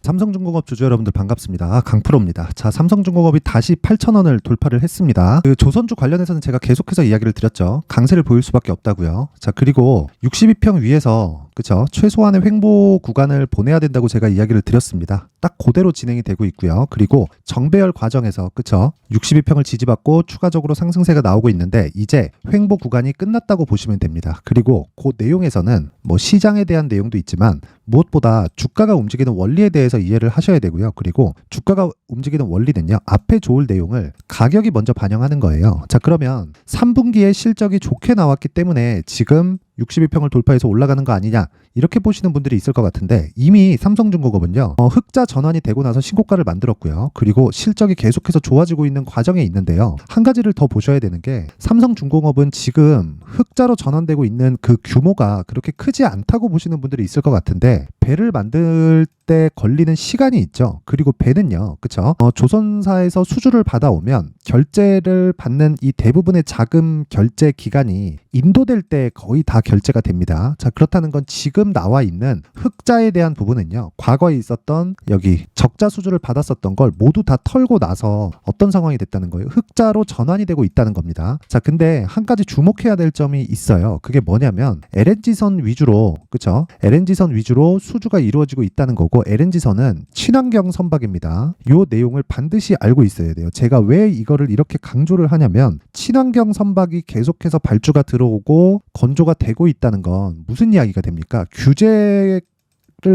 삼성중공업 주주 여러분들 반갑습니다. 강프로입니다. 자, 삼성중공업이 다시 8,000원을 돌파를 했습니다. 그 조선주 관련해서는 제가 계속해서 이야기를 드렸죠. 강세를 보일 수밖에 없다고요. 자, 그리고 62평 위에서 그쵸? 최소한의 횡보 구간을 보내야 된다고 제가 이야기를 드렸습니다. 딱 그대로 진행이 되고 있고요. 그리고 정배열 과정에서 그쵸? 62평을 지지받고 추가적으로 상승세가 나오고 있는데 이제 횡보 구간이 끝났다고 보시면 됩니다. 그리고 그 내용에서는 뭐 시장에 대한 내용도 있지만 무엇보다 주가가 움직이는 원리에 대해서 이해를 하셔야 되고요. 그리고 주가가 움직이는 원리는요. 앞에 좋을 내용을 가격이 먼저 반영하는 거예요. 자, 그러면 3분기에 실적이 좋게 나왔기 때문에 지금 62평을 돌파해서 올라가는 거 아니냐 이렇게 보시는 분들이 있을 것 같은데 이미 삼성중공업은요 흑자 전환이 되고 나서 신고가를 만들었고요. 그리고 실적이 계속해서 좋아지고 있는 과정에 있는데요. 한 가지를 더 보셔야 되는 게 삼성중공업은 지금 흑자로 전환되고 있는 그 규모가 그렇게 크지 않다고 보시는 분들이 있을 것 같은데 배를 만들 때 걸리는 시간이 있죠. 그리고 배는요, 그쵸? 조선사에서 수주를 받아오면 결제를 받는 이 대부분의 자금 결제 기간이 인도될 때 거의 다 결제가 됩니다. 자, 그렇다는 건 지금 나와 있는 흑자에 대한 부분은요, 과거에 있었던 여기 적자 수주를 받았었던 걸 모두 다 털고 나서 어떤 상황이 됐다는 거예요. 흑자로 전환이 되고 있다는 겁니다. 자, 근데 한 가지 주목해야 될 점이 있어요. 그게 뭐냐면 LNG선 위주로, 그쵸? LNG선 위주로 수주가 이루어지고 있다는 거고 LNG선은 친환경 선박입니다. 이 내용을 반드시 알고 있어야 돼요. 제가 왜 이거를 이렇게 강조를 하냐면 친환경 선박이 계속해서 발주가 들어오고 건조가 되고 있다는 건 무슨 이야기가 됩니까? 규제를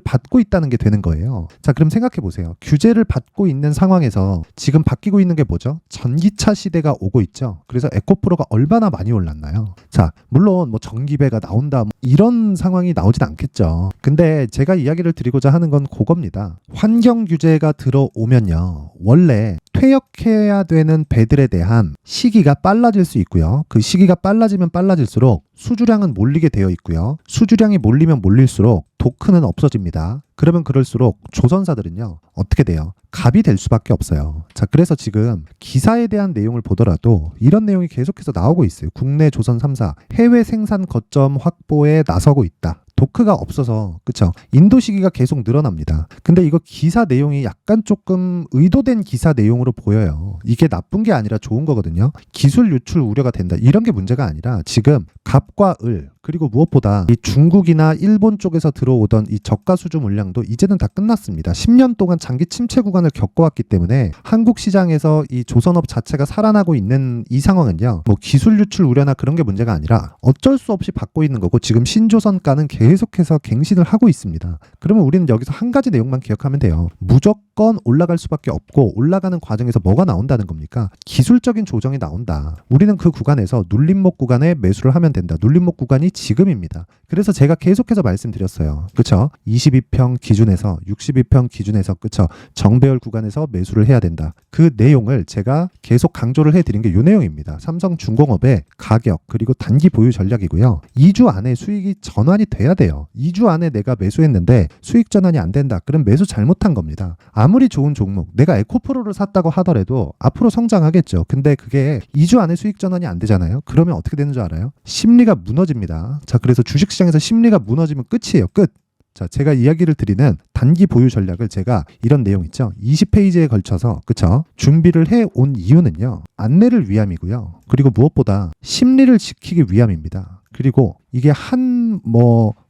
받고 있다는 게 되는 거예요. 자, 그럼 생각해 보세요. 규제를 받고 있는 상황에서 지금 바뀌고 있는 게 뭐죠? 전기차 시대가 오고 있죠. 그래서 에코프로가 얼마나 많이 올랐나요? 자, 물론 뭐 전기배가 나온다 이런 상황이 나오진 않겠죠. 근데 제가 이야기를 드리고자 하는 건 그겁니다. 환경 규제가 들어오면요. 원래 퇴역해야 되는 배들에 대한 시기가 빨라질 수 있고요. 그 시기가 빨라지면 빨라질수록 수주량은 몰리게 되어 있고요. 수주량이 몰리면 몰릴수록 토크는 없어집니다. 그러면 그럴수록 조선사들은요. 어떻게 돼요? 갑이 될 수밖에 없어요. 자, 그래서 지금 기사에 대한 내용을 보더라도 이런 내용이 계속해서 나오고 있어요. 국내 조선 3사 해외 생산 거점 확보에 나서고 있다. 도크가 없어서 그쵸? 인도 시기가 계속 늘어납니다. 근데 이거 기사 내용이 약간 조금 의도된 기사 내용으로 보여요. 이게 나쁜 게 아니라 좋은 거거든요. 기술 유출 우려가 된다. 이런 게 문제가 아니라 지금 갑과 을 그리고 무엇보다 이 중국이나 일본 쪽에서 들어오던 이 저가 수주 물량도 이제는 다 끝났습니다. 10년 동안 장기 침체 구간을 겪어왔기 때문에 한국 시장에서 이 조선업 자체가 살아나고 있는 이 상황은요. 뭐 기술 유출 우려나 그런 게 문제가 아니라 어쩔 수 없이 받고 있는 거고 지금 신조선가는 계속해서 갱신을 하고 있습니다. 그러면 우리는 여기서 한 가지 내용만 기억하면 돼요. 무조건 올라갈 수밖에 없고 올라가는 과정에서 뭐가 나온다는 겁니까? 기술적인 조정이 나온다. 우리는 그 구간에서 눌림목 구간에 매수를 하면 된다. 눌림목 구간이 지금입니다. 그래서 제가 계속해서 말씀드렸어요. 그쵸? 22평 기준에서 62평 기준에서 그쵸? 정배열 구간에서 매수를 해야 된다. 그 내용을 제가 계속 강조를 해드린 게 이 내용입니다. 삼성중공업의 가격 그리고 단기 보유 전략이고요. 2주 안에 수익이 전환이 돼야 돼요. 2주 안에 내가 매수했는데 수익 전환이 안 된다. 그럼 매수 잘못한 겁니다. 아무리 좋은 종목 내가 에코프로를 샀다고 하더라도 앞으로 성장하겠죠. 근데 그게 2주 안에 수익 전환이 안 되잖아요. 그러면 어떻게 되는 줄 알아요? 심리가 무너집니다. 자, 그래서 주식시장에서 심리가 무너지면 끝이에요. 끝. 자, 제가 이야기를 드리는 단기 보유 전략을 제가 이런 내용 있죠. 20페이지에 걸쳐서 그쵸? 준비를 해온 이유는요. 안내를 위함이고요. 그리고 무엇보다 심리를 지키기 위함입니다. 그리고 이게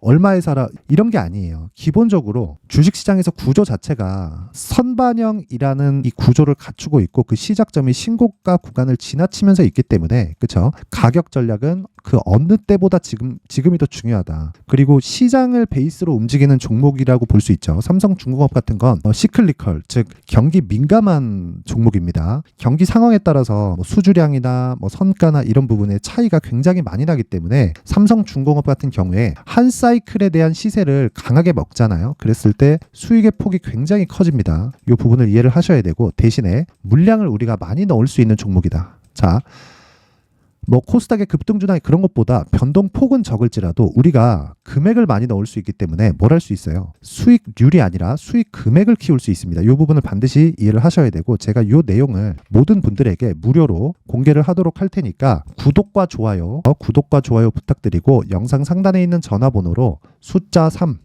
얼마에 사라 이런 게 아니에요. 기본적으로 주식시장에서 구조 자체가 선반영이라는 이 구조를 갖추고 있고 그 시작점이 신고가 구간을 지나치면서 있기 때문에 그쵸? 가격 전략은 그 어느 때보다 지금이 더 중요하다. 그리고 시장을 베이스로 움직이는 종목이라고 볼 수 있죠. 삼성중공업 같은 건 시클리컬 즉 경기 민감한 종목입니다. 경기 상황에 따라서 수주량이나 선가나 이런 부분의 차이가 굉장히 많이 나기 때문에 삼성중공업 같은 경우에 한 사이클에 대한 시세를 강하게 먹잖아요. 그랬을 때 수익의 폭이 굉장히 커집니다. 이 부분을 이해를 하셔야 되고 대신에 물량을 우리가 많이 넣을 수 있는 종목이다. 자, 코스닥의 급등주나 그런 것보다 변동폭은 적을지라도 우리가 금액을 많이 넣을 수 있기 때문에 뭘 할 수 있어요? 수익률이 아니라 수익 금액을 키울 수 있습니다. 이 부분을 반드시 이해를 하셔야 되고 제가 이 내용을 모든 분들에게 무료로 공개를 하도록 할 테니까 구독과 좋아요 부탁드리고 영상 상단에 있는 전화번호로 숫자 3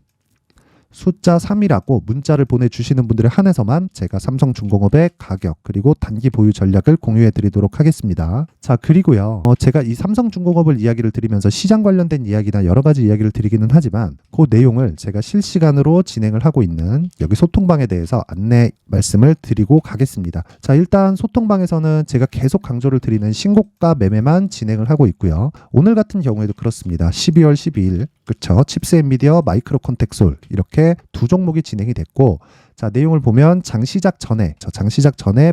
숫자 3이라고 문자를 보내주시는 분들에 한해서만 제가 삼성중공업의 가격 그리고 단기 보유 전략을 공유해 드리도록 하겠습니다. 자, 그리고요. 제가 이 삼성중공업을 이야기를 드리면서 시장 관련된 이야기나 여러 가지 이야기를 드리기는 하지만 그 내용을 제가 실시간으로 진행을 하고 있는 여기 소통방에 대해서 안내 말씀을 드리고 가겠습니다. 자, 일단 소통방에서는 제가 계속 강조를 드리는 신고가 매매만 진행을 하고 있고요. 오늘 같은 경우에도 그렇습니다. 12월 12일 그렇죠. 칩스앤미디어 마이크로 컨택솔 이렇게 두 종목이 진행이 됐고 자, 내용을 보면 장시작 전에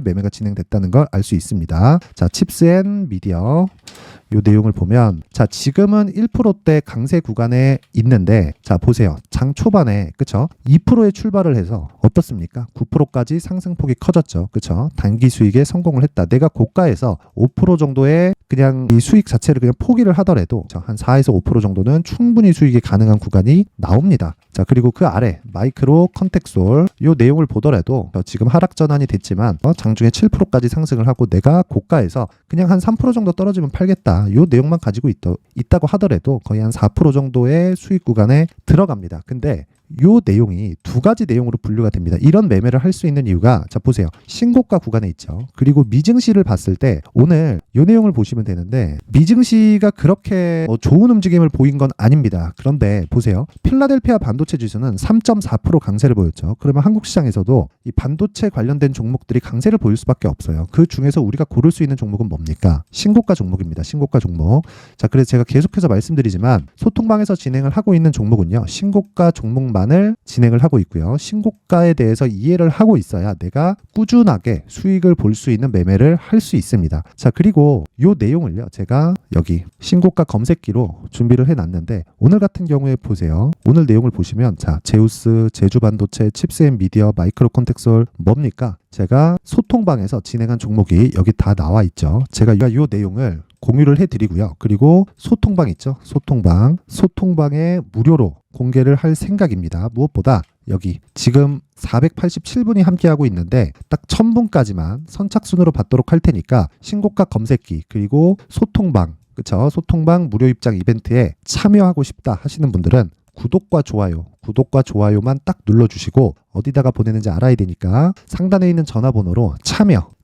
매매가 진행됐다는 걸 알 수 있습니다. 자, 칩스앤미디어 요 내용을 보면 자, 지금은 1%대 강세 구간에 있는데 자, 보세요. 장 초반에 그쵸? 2%의 출발을 해서 어떻습니까? 9%까지 상승폭이 커졌죠. 그쵸? 단기 수익에 성공을 했다. 내가 고가에서 5% 정도의 그냥 이 수익 자체를 그냥 포기를 하더라도 한 4에서 5% 정도는 충분히 수익이 가능한 구간이 나옵니다. 자, 그리고 그 아래 마이크로 컨택솔 요 내용을 보더라도 지금 하락 전환이 됐지만 장중에 7%까지 상승을 하고 내가 고가에서 그냥 한 3% 정도 떨어지면 팔겠다. 요 내용만 가지고 있다고 하더라도 거의 한 4% 정도의 수익 구간에 들어갑니다. 근데 요 내용이 두 가지 내용으로 분류가 됩니다. 이런 매매를 할 수 있는 이유가 자, 보세요. 신고가 구간에 있죠. 그리고 미증시를 봤을 때 오늘 요 내용을 보시면 되는데 미증시가 그렇게 좋은 움직임을 보인 건 아닙니다. 그런데 보세요. 필라델피아 반도체 지수는 3.4% 강세를 보였죠. 그러면 한국 시장에서도 이 반도체 관련된 종목들이 강세를 보일 수밖에 없어요. 그 중에서 우리가 고를 수 있는 종목은 뭡니까? 신고가 종목입니다. 신고가 종목. 자, 그래서 제가 계속해서 말씀드리지만 소통방에서 진행을 하고 있는 종목은요. 신고가 종목만 을 진행을 하고 있고요. 신고가에 대해서 이해를 하고 있어야 내가 꾸준하게 수익을 볼 수 있는 매매를 할 수 있습니다. 자, 그리고 요 내용을요. 제가 여기 신고가 검색기로 준비를 해놨는데 오늘 같은 경우에 보세요. 오늘 내용을 보시면 자, 제우스, 제주반도체, 칩스앤미디어, 마이크로 컨택솔 뭡니까? 제가 소통방에서 진행한 종목이 여기 다 나와 있죠. 제가 요 내용을 공유를 해드리고요. 그리고 소통방 있죠. 소통방에 무료로 공개를 할 생각입니다. 무엇보다 여기 지금 487분이 함께하고 있는데 딱 1000분까지만 선착순으로 받도록 할 테니까 신고가 검색기 그리고 소통방 그쵸? 소통방 무료 입장 이벤트에 참여하고 싶다 하시는 분들은 구독과 좋아요만 딱 눌러주시고 어디다가 보내는지 알아야 되니까 상단에 있는 전화번호로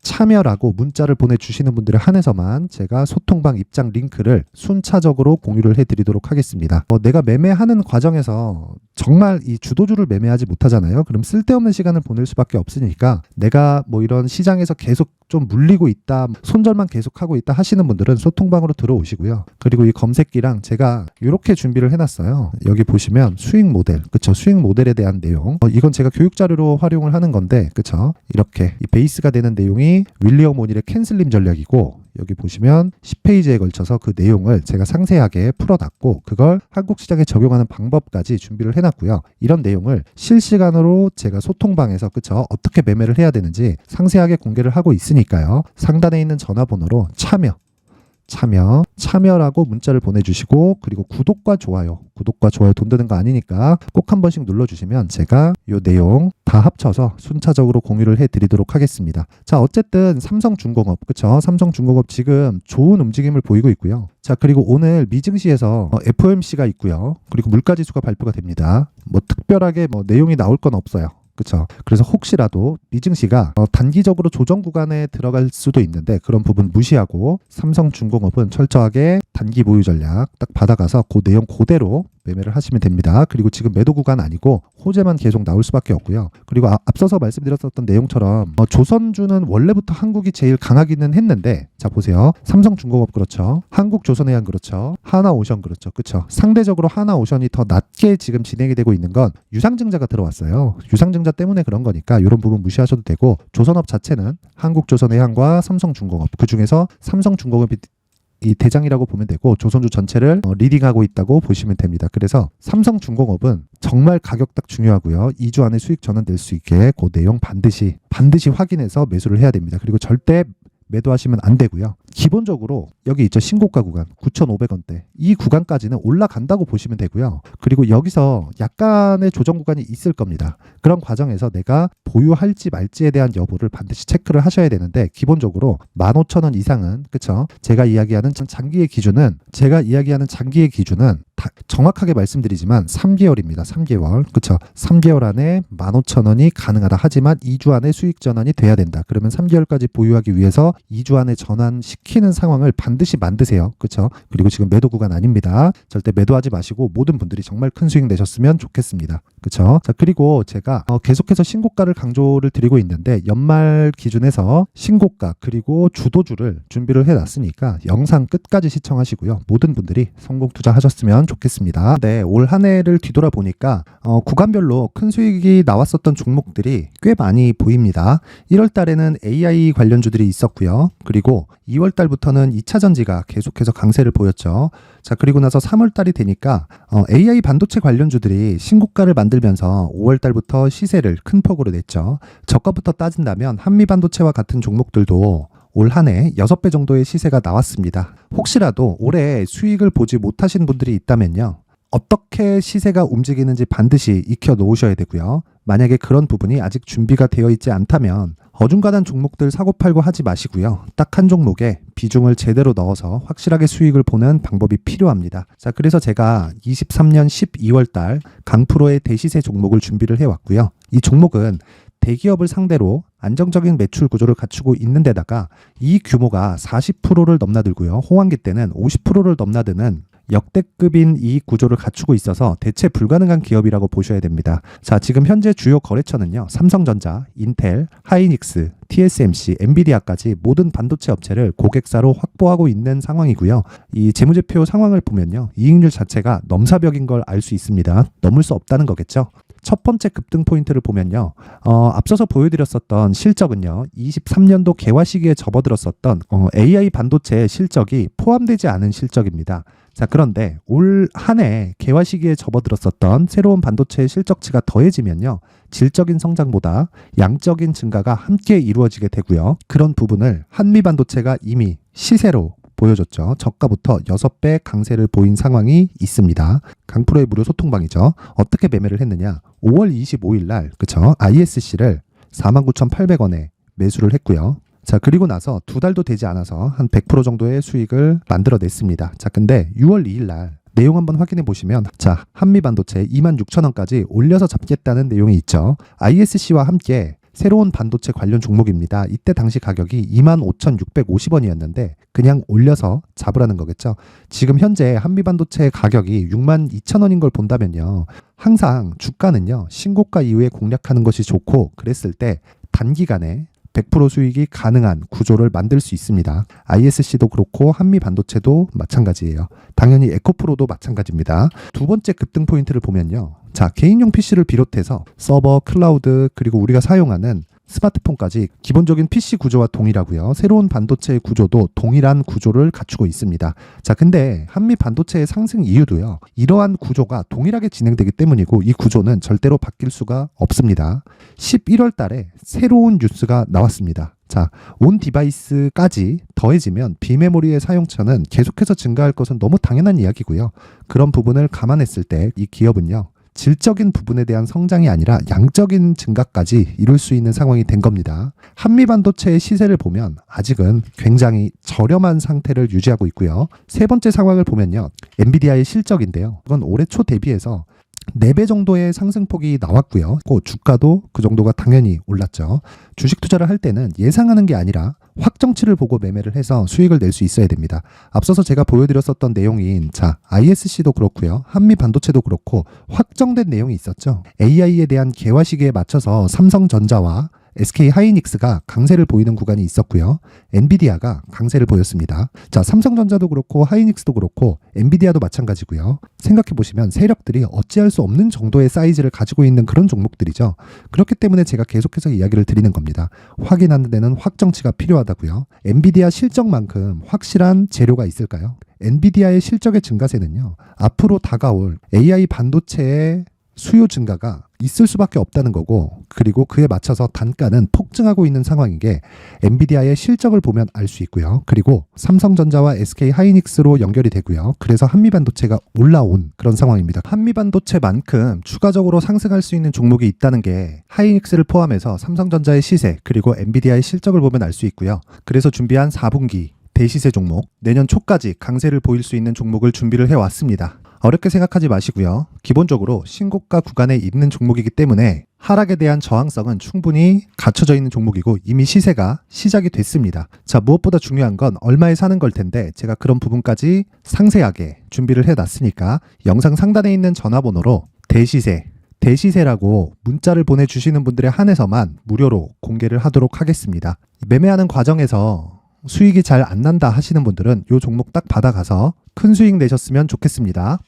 참여라고 문자를 보내주시는 분들에 한해서만 제가 소통방 입장 링크를 순차적으로 공유를 해드리도록 하겠습니다. 내가 매매하는 과정에서 정말 이 주도주를 매매하지 못하잖아요. 그럼 쓸데없는 시간을 보낼 수밖에 없으니까 내가 이런 시장에서 계속 좀 물리고 있다, 손절만 계속하고 있다 하시는 분들은 소통방으로 들어오시고요. 그리고 이 검색기랑 제가 이렇게 준비를 해놨어요. 여기 보시면 수익 모델, 그쵸? 수익 모델에 대한 내용. 이건 제가 교육 자료로 활용을 하는 건데, 그쵸? 이렇게 이 베이스가 되는 내용이 윌리엄 오닐의 캔슬림 전략이고 여기 보시면 10페이지에 걸쳐서 그 내용을 제가 상세하게 풀어놨고 그걸 한국 시장에 적용하는 방법까지 준비를 해놨고요. 이런 내용을 실시간으로 제가 소통방에서 그쵸? 어떻게 매매를 해야 되는지 상세하게 공개를 하고 있으니까요. 상단에 있는 전화번호로 참여라고 문자를 보내주시고 그리고 구독과 좋아요 돈 드는 거 아니니까 꼭 한 번씩 눌러주시면 제가 요 내용 다 합쳐서 순차적으로 공유를 해드리도록 하겠습니다. 자, 어쨌든 삼성중공업 그쵸? 삼성중공업 지금 좋은 움직임을 보이고 있고요. 자, 그리고 오늘 미증시에서 FOMC가 있고요. 그리고 물가지수가 발표가 됩니다. 특별하게 내용이 나올 건 없어요. 그렇죠. 그래서 혹시라도 미증시가 단기적으로 조정 구간에 들어갈 수도 있는데 그런 부분 무시하고 삼성중공업은 철저하게 단기 보유 전략 딱 받아가서 그 내용 그대로 매매를 하시면 됩니다. 그리고 지금 매도 구간 아니고 호재만 계속 나올 수밖에 없고요. 그리고 앞서서 말씀드렸었던 내용처럼 조선주는 원래부터 한국이 제일 강하기는 했는데 자, 보세요. 삼성중공업 그렇죠. 한국조선해양 그렇죠. 하나오션 그렇죠. 그렇죠. 상대적으로 하나오션이 더 낮게 지금 진행이 되고 있는 건 유상증자가 들어왔어요. 유상증자 때문에 그런 거니까 이런 부분 무시하셔도 되고 조선업 자체는 한국조선해양과 삼성중공업 그중에서 삼성중공업이 이 대장이라고 보면 되고 조선주 전체를 리딩하고 있다고 보시면 됩니다. 그래서 삼성중공업은 정말 가격 딱 중요하고요. 2주 안에 수익 전환될 수 있게 그 내용 반드시 확인해서 매수를 해야 됩니다. 그리고 절대 매도하시면 안 되고요. 기본적으로 여기 있죠. 신고가 구간 9,500원대 이 구간까지는 올라간다고 보시면 되고요. 그리고 여기서 약간의 조정 구간이 있을 겁니다. 그런 과정에서 내가 보유할지 말지에 대한 여부를 반드시 체크를 하셔야 되는데 기본적으로 15,000원 이상은 그쵸? 제가 이야기하는 장기의 기준은 정확하게 말씀드리지만 3개월입니다. 3개월. 그쵸? 3개월 안에 15,000원이 가능하다. 하지만 2주 안에 수익 전환이 돼야 된다. 그러면 3개월까지 보유하기 위해서 2주 안에 전환시키는 상황을 반드시 만드세요. 그쵸? 그리고 지금 매도 구간 아닙니다. 절대 매도하지 마시고 모든 분들이 정말 큰 수익 내셨으면 좋겠습니다. 그쵸? 자, 그리고 제가 계속해서 신고가를 강조를 드리고 있는데 연말 기준에서 신고가 그리고 주도주를 준비를 해놨으니까 영상 끝까지 시청하시고요. 모든 분들이 성공 투자하셨으면 좋겠습니다. 네, 올 한 해를 뒤돌아보니까 구간별로 큰 수익이 나왔었던 종목들이 꽤 많이 보입니다. 1월 달에는 AI 관련주들이 있었고요. 그리고 2월 달부터는 2차 전지가 계속해서 강세를 보였죠. 자, 그리고 나서 3월 달이 되니까 AI 반도체 관련주들이 신고가를 만들면서 5월 달부터 시세를 큰 폭으로 냈죠. 저가부터 따진다면 한미반도체와 같은 종목들도 올 한 해 6배 정도의 시세가 나왔습니다. 혹시라도 올해 수익을 보지 못하신 분들이 있다면요. 어떻게 시세가 움직이는지 반드시 익혀 놓으셔야 되고요. 만약에 그런 부분이 아직 준비가 되어 있지 않다면 어중간한 종목들 사고팔고 하지 마시고요. 딱 한 종목에 비중을 제대로 넣어서 확실하게 수익을 보는 방법이 필요합니다. 자, 그래서 제가 23년 12월 달 강프로의 대시세 종목을 준비를 해왔고요. 이 종목은 대기업을 상대로 안정적인 매출 구조를 갖추고 있는 데다가 이 규모가 40%를 넘나들고요. 호황기 때는 50%를 넘나드는 역대급인 이익 구조를 갖추고 있어서 대체 불가능한 기업이라고 보셔야 됩니다. 자, 지금 현재 주요 거래처는요. 삼성전자, 인텔, 하이닉스, TSMC, 엔비디아까지 모든 반도체 업체를 고객사로 확보하고 있는 상황이고요. 이 재무제표 상황을 보면요. 이익률 자체가 넘사벽인 걸 알 수 있습니다. 넘을 수 없다는 거겠죠. 첫 번째 급등 포인트를 보면요. 앞서서 보여드렸었던 실적은요. 23년도 개화 시기에 접어들었었던 AI 반도체 실적이 포함되지 않은 실적입니다. 자, 그런데 올 한 해 개화 시기에 접어들었었던 새로운 반도체의 실적치가 더해지면요. 질적인 성장보다 양적인 증가가 함께 이루어지게 되고요. 그런 부분을 한미반도체가 이미 시세로 보여줬죠. 저가부터 6배 강세를 보인 상황이 있습니다. 강프로의 무료 소통방이죠. 어떻게 매매를 했느냐. 5월 25일 날 그쵸? ISC를 49,800원에 매수를 했고요. 자, 그리고 나서 2달도 되지 않아서 한 100% 정도의 수익을 만들어냈습니다. 자, 근데 6월 2일 날 내용 한번 확인해 보시면 자, 한미반도체 26,000원까지 올려서 잡겠다는 내용이 있죠. ISC와 함께 새로운 반도체 관련 종목입니다. 이때 당시 가격이 25,650원이었는데 그냥 올려서 잡으라는 거겠죠. 지금 현재 한미반도체 가격이 62,000원인 걸 본다면요. 항상 주가는요. 신고가 이후에 공략하는 것이 좋고 그랬을 때 단기간에 100% 수익이 가능한 구조를 만들 수 있습니다. ISC도 그렇고 한미반도체도 마찬가지예요. 당연히 에코프로도 마찬가지입니다. 두 번째 급등 포인트를 보면요. 자, 개인용 PC를 비롯해서 서버, 클라우드, 그리고 우리가 사용하는 스마트폰까지 기본적인 PC 구조와 동일하고요. 새로운 반도체의 구조도 동일한 구조를 갖추고 있습니다. 자, 근데 한미 반도체의 상승 이유도요. 이러한 구조가 동일하게 진행되기 때문이고 이 구조는 절대로 바뀔 수가 없습니다. 11월 달에 새로운 뉴스가 나왔습니다. 자, 온 디바이스까지 더해지면 비메모리의 사용처는 계속해서 증가할 것은 너무 당연한 이야기고요. 그런 부분을 감안했을 때 이 기업은요. 질적인 부분에 대한 성장이 아니라 양적인 증가까지 이룰 수 있는 상황이 된 겁니다. 한미반도체의 시세를 보면 아직은 굉장히 저렴한 상태를 유지하고 있고요. 세 번째 상황을 보면요. 엔비디아의 실적인데요. 이건 올해 초 대비해서 4배 정도의 상승폭이 나왔고요. 주가도 그 정도가 당연히 올랐죠. 주식 투자를 할 때는 예상하는 게 아니라 확정치를 보고 매매를 해서 수익을 낼 수 있어야 됩니다. 앞서서 제가 보여드렸었던 내용인 자, ISC도 그렇고요. 한미반도체도 그렇고 확정된 내용이 있었죠. AI에 대한 개화 시기에 맞춰서 삼성전자와 SK 하이닉스가 강세를 보이는 구간이 있었고요. 엔비디아가 강세를 보였습니다. 자, 삼성전자도 그렇고 하이닉스도 그렇고 엔비디아도 마찬가지고요. 생각해 보시면 세력들이 어찌할 수 없는 정도의 사이즈를 가지고 있는 그런 종목들이죠. 그렇기 때문에 제가 계속해서 이야기를 드리는 겁니다. 확인하는 데는 확정치가 필요하다고요. 엔비디아 실적만큼 확실한 재료가 있을까요? 엔비디아의 실적의 증가세는요. 앞으로 다가올 AI 반도체의 수요 증가가 있을 수밖에 없다는 거고 그리고 그에 맞춰서 단가는 폭증하고 있는 상황인 게 엔비디아의 실적을 보면 알 수 있고요. 그리고 삼성전자와 SK 하이닉스로 연결이 되고요. 그래서 한미반도체가 올라온 그런 상황입니다. 한미반도체만큼 추가적으로 상승할 수 있는 종목이 있다는 게 하이닉스를 포함해서 삼성전자의 시세 그리고 엔비디아의 실적을 보면 알 수 있고요. 그래서 준비한 4분기 대시세 종목 내년 초까지 강세를 보일 수 있는 종목을 준비를 해왔습니다. 어렵게 생각하지 마시고요. 기본적으로 신고가 구간에 있는 종목이기 때문에 하락에 대한 저항성은 충분히 갖춰져 있는 종목이고 이미 시세가 시작이 됐습니다. 자, 무엇보다 중요한 건 얼마에 사는 걸 텐데 제가 그런 부분까지 상세하게 준비를 해놨으니까 영상 상단에 있는 전화번호로 대시세라고 문자를 보내주시는 분들에 한해서만 무료로 공개를 하도록 하겠습니다. 매매하는 과정에서 수익이 잘 안 난다 하시는 분들은 이 종목 딱 받아가서 큰 수익 내셨으면 좋겠습니다.